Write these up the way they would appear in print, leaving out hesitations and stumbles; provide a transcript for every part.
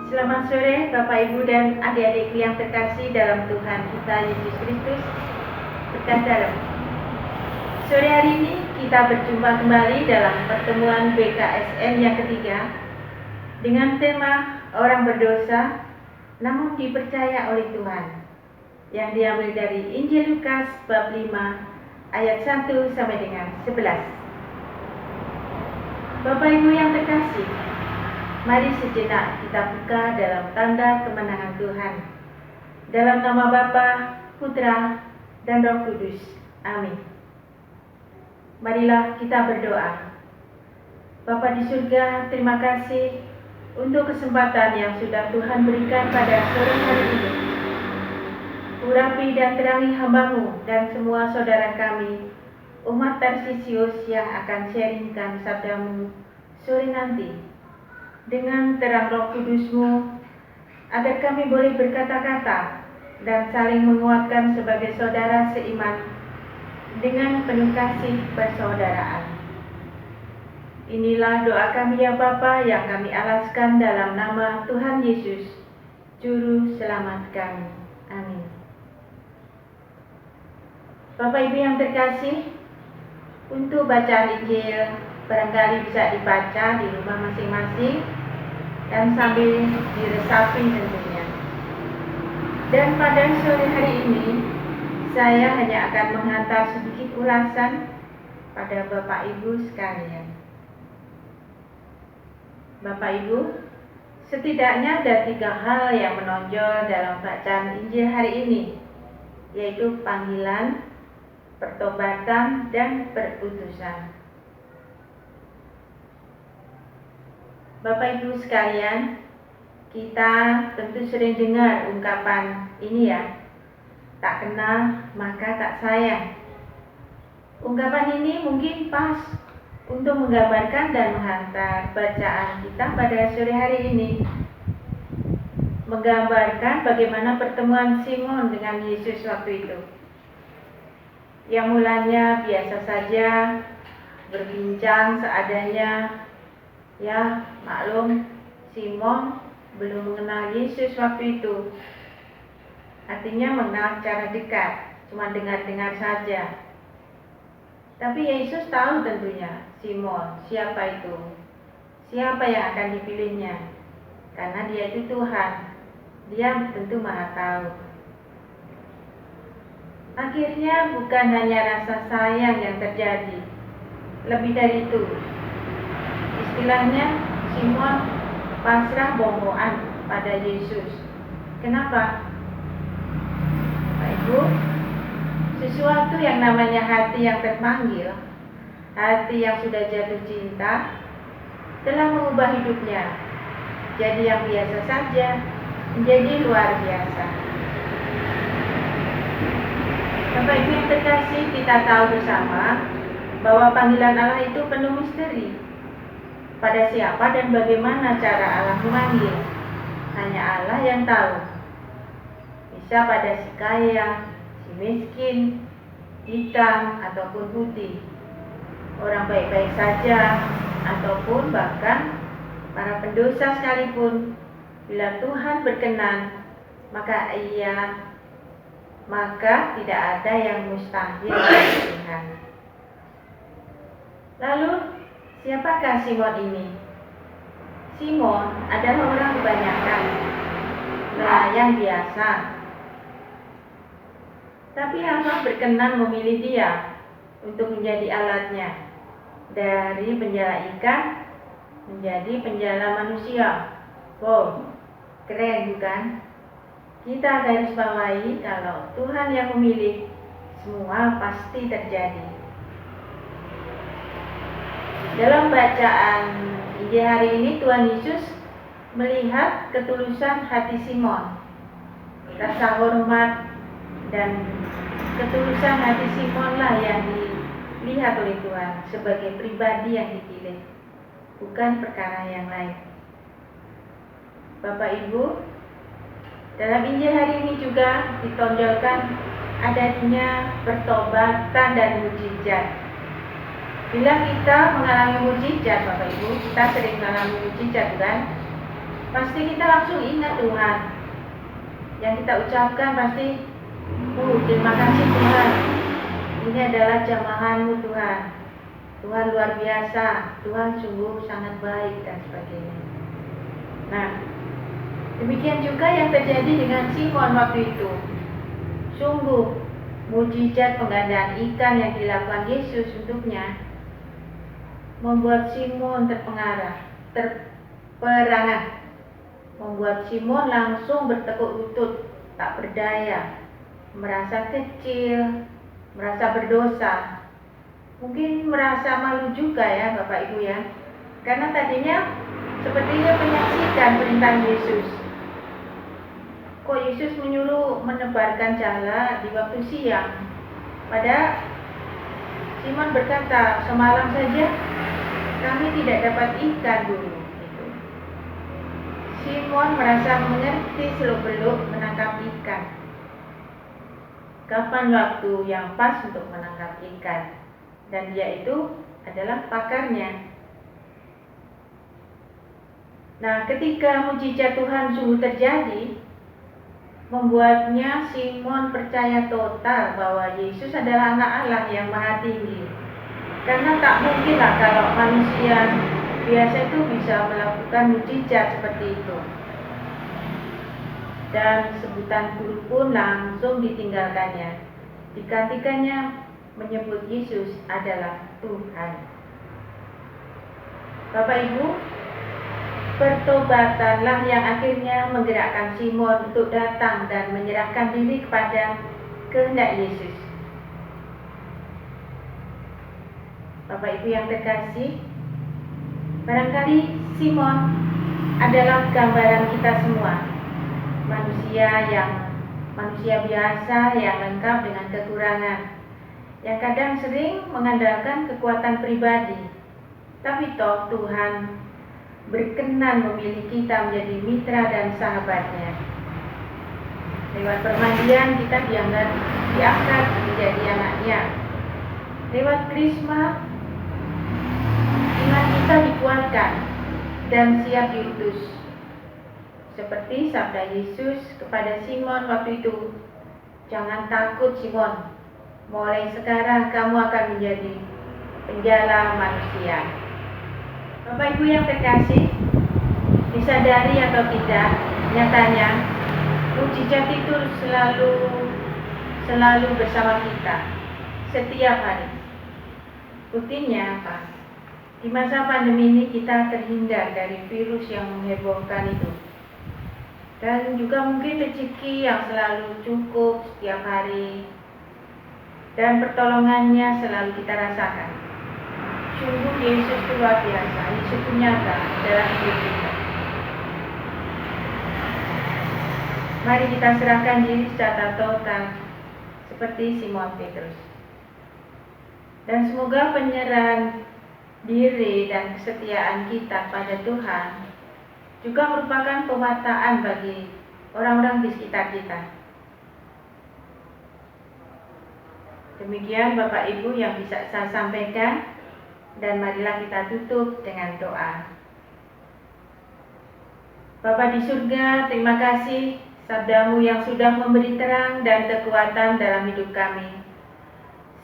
Selamat sore Bapak Ibu dan adik-adikku yang terkasih dalam Tuhan kita Yesus Kristus berkat dalam. Sore hari ini kita berjumpa kembali dalam pertemuan BKSN yang ketiga dengan tema orang berdosa namun dipercaya oleh Tuhan, yang diambil dari Injil Lukas bab 5 ayat 1 sampai dengan 11. Bapak Ibu yang terkasih, mari sejenak kita buka dalam tanda kemenangan Tuhan. Dalam nama Bapa, Putra, dan Roh Kudus. Amin. Marilah kita berdoa. Bapa di surga, terima kasih untuk kesempatan yang sudah Tuhan berikan pada sore hari ini. Urapi dan terangi hamba-Mu dan semua saudara kami, umat Tarsisius yang akan sharingkan sabda-Mu sore nanti, dengan terang Roh Kudus-Mu, agar kami boleh berkata-kata dan saling menguatkan sebagai saudara seiman dengan penuh kasih persaudaraan. Inilah doa kami ya Bapa yang kami alaskan dalam nama Tuhan Yesus, Juru Selamat kami. Amin. Bapak Ibu yang terkasih, untuk bacaan Injil barangkali bisa dibaca di rumah masing-masing dan sambil diresapi tentunya. Dan pada sore hari ini saya hanya akan menghantar sedikit ulasan pada Bapak Ibu sekalian. Bapak Ibu, setidaknya ada 3 hal yang menonjol dalam bacaan Injil hari ini, yaitu panggilan, pertobatan, dan perutusan. Bapak Ibu sekalian, kita tentu sering dengar ungkapan ini ya, tak kenal maka tak sayang. Ungkapan ini mungkin pas untuk menggambarkan dan menghantar bacaan kita pada sore hari ini, menggambarkan bagaimana pertemuan Simon dengan Yesus waktu itu, yang mulanya biasa saja, berbincang seadanya. Ya, maklum, Simon belum mengenal Yesus waktu itu. Artinya mengenal secara dekat, cuma dengar-dengar saja. Tapi Yesus tahu tentunya Simon siapa itu, siapa yang akan dipilihnya, karena dia itu Tuhan, dia tentu maha tahu. Akhirnya bukan hanya rasa sayang yang terjadi, lebih dari itu. Istilahnya Simon pasrah bohongan pada Yesus. Kenapa? Bapak Ibu, sesuatu yang namanya hati yang terpanggil, hati yang sudah jatuh cinta, telah mengubah hidupnya. Jadi yang biasa saja menjadi luar biasa. Bapak Ibu yang terkasih, kita tahu bersama bahwa panggilan Allah itu penuh misteri. Pada siapa dan bagaimana cara Allah memanggil, hanya Allah yang tahu. Bisa pada si kaya, si miskin, hitam ataupun putih, orang baik-baik saja ataupun bahkan para pendosa sekalipun, bila Tuhan berkenan, maka tidak ada yang mustahil bagi Tuhan. Lalu siapakah Simon ini? Simon adalah orang kebanyakan, nelayan biasa. Tapi Allah berkenan memilih dia untuk menjadi alatnya, dari penjala ikan menjadi penjala manusia. Wow, keren bukan? Kita garis bawahi kalau Tuhan yang memilih, semua pasti terjadi. Dalam bacaan Injil hari ini, Tuhan Yesus melihat ketulusan hati Simon, rasa hormat dan ketulusan hati Simonlah yang dilihat oleh Tuhan sebagai pribadi yang dipilih, bukan perkara yang lain. Bapak Ibu, dalam Injil hari ini juga ditonjolkan adanya pertobatan dan mujizat. Bila kita mengalami mujizat, Bapak Ibu, kita sering mengalami mujizat, bukan? pasti kita langsung ingat Tuhan. Yang kita ucapkan pasti, terima kasih Tuhan, ini adalah jamahan-Mu Tuhan. Tuhan luar biasa, Tuhan sungguh sangat baik dan sebagainya. Nah, demikian juga yang terjadi dengan Simon waktu itu. Sungguh mujizat penggandaan ikan yang dilakukan Yesus untuknya membuat Simon terperangah, membuat Simon langsung bertekuk lutut, tak berdaya, merasa kecil, merasa berdosa, mungkin merasa malu juga ya Bapak Ibu ya, karena tadinya sepertinya menyaksikan perintah Yesus. Kok Yesus menyuruh menebarkan jala di waktu siang? Padahal Simon berkata, semalam saja kami tidak dapat ikan dulu. Simon merasa mengerti seluk-beluk menangkap ikan. Kapan waktu yang pas untuk menangkap ikan? Dan dia itu adalah pakarnya. Nah, ketika mujizat Tuhan sungguh terjadi, membuatnya Simon percaya total bahwa Yesus adalah anak Allah yang maha tinggi. Karena tak mungkinlah kalau manusia biasa itu bisa melakukan mujizat seperti itu. Dan sebutan guru pun langsung ditinggalkannya. Digantikannya menyebut Yesus adalah Tuhan. Bapak Ibu, pertobatanlah yang akhirnya menggerakkan Simon untuk datang dan menyerahkan diri kepada kehendak Yesus. Bapak Ibu yang terkasih, barangkali Simon adalah gambaran kita semua, manusia biasa yang lengkap dengan kekurangan, yang kadang sering mengandalkan kekuatan pribadi. Tapi toh Tuhan berkenan memilih kita menjadi mitra dan sahabatnya. Lewat permandian kita diangkat menjadi anaknya. Lewat krisma iman kita dikuatkan dan siap diutus. Seperti sabda Yesus kepada Simon waktu itu, jangan takut Simon, mulai sekarang kamu akan menjadi penjala manusia. Bapak Ibu yang terkasih, disadari atau tidak, nyatanya mujizat itu selalu bersama kita setiap hari. Buktinya apa? Di masa pandemi ini kita terhindar dari virus yang menghebohkan itu. Dan juga mungkin rezeki yang selalu cukup setiap hari. Dan pertolongannya selalu kita rasakan. Sungguh Yesus itu luar biasa. Yesus itu nyata dalam hidup kita. Mari kita serahkan diri secara total seperti Simon Petrus. Dan semoga penyerahan diri dan kesetiaan kita pada Tuhan juga merupakan pewataan bagi orang-orang di sekitar kita. Demikian Bapak Ibu yang bisa saya sampaikan, dan marilah kita tutup dengan doa. Bapa di surga, terima kasih sabda-Mu yang sudah memberi terang dan kekuatan dalam hidup kami.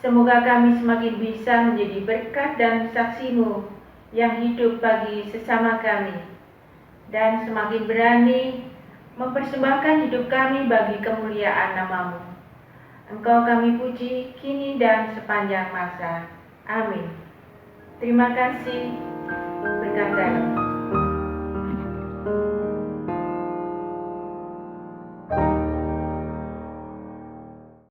Semoga kami semakin bisa menjadi berkat dan saksi-Mu yang hidup bagi sesama kami, dan semakin berani mempersembahkan hidup kami bagi kemuliaan nama-Mu. Engkau kami puji kini dan sepanjang masa. Amin. Terima kasih. Berkata